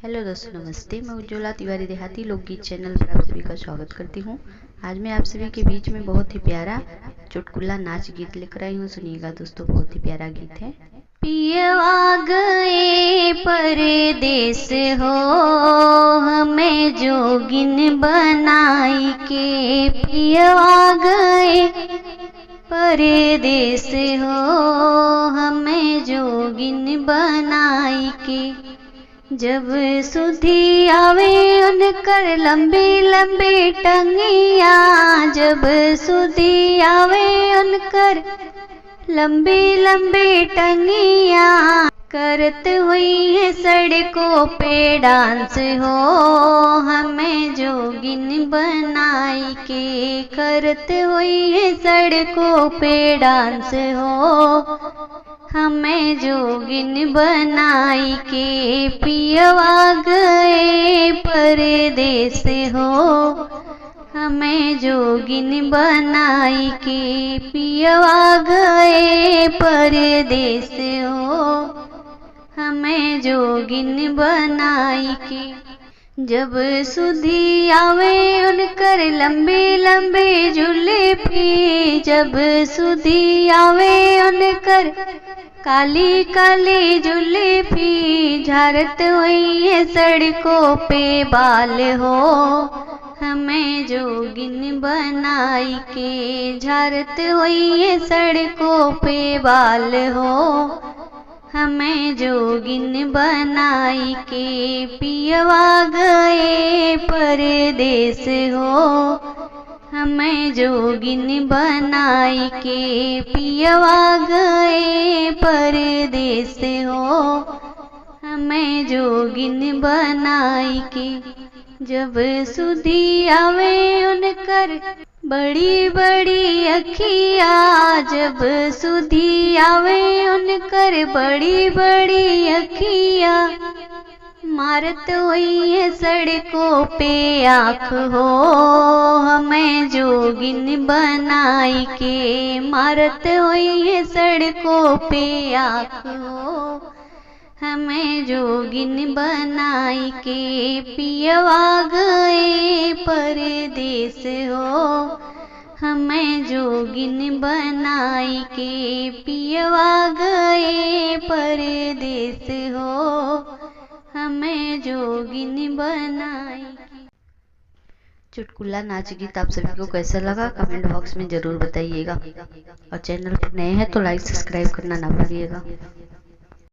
Hello दोस्तों, नमस्ते। मैं उज्ज्वला तिवारी देहाती लोकगीत चैनल पर आप सभी का स्वागत करती हूँ। आज मैं आप सभी के बीच में बहुत ही प्यारा चुटकुला नाच गीत लेकर आई हूँ। सुनिएगा दोस्तों, बहुत ही प्यारा गीत है। पियवा गए परदेस हो, हमें जोगिन बनाई के। पियवा गए परदेस हो, हमें जोगिन बनाई के। जब सुधी आवे उनकर लंबी लंबी टंगिया, जब सुधी आवे उनकर लंबी लंबी टंगिया, करत हुई है सड़कों पे डांस हो, हमें जोगिन बनाई के। करत हुई है सड़कों पे डांस हो, हमें जोगिन बनाई के। पियवा गए परदेस हो, हमें जोगिन बनाई के। पियवा गए परदेस हो, हमें जोगिन बनाई के। जब सुधी आवे उनकर लंबी लंबी जुल्फी, जब सुधी आवे उनकर काली काली जुल्फी, झारत हुई है सड़कों पे बाल हो, हमें जोगिन बनाई के। झारत हुई है सड़कों पे बाल हो, हमें जोगिन बनाई के। पियवा गए परदेस हो, हमें जोगिन बनाई के। पियवा गए परदेस हो, हमें जोगिन बनाई के। जब सुधी आवे उनकर बड़ी बड़ी अखिया, जब सुधी आवे उनकर बड़ी बड़ी अखिया, मारत हुई है सड़कों पे आँख हो, हमें जोगिन बनाई के। मारत हुई है सड़कों पे आँख हो, हमें जोगिन बनाई के। पियवा गए परदेस हो, हमें जोगिन बनाई के। पियवा गए परदेस हो, हमें जोगिन बनाई के। चुटकुला नाच गीत आप सभी को कैसा लगा कमेंट बॉक्स में जरूर बताइएगा, और चैनल पर नए हैं तो लाइक सब्सक्राइब करना ना भूलिएगा।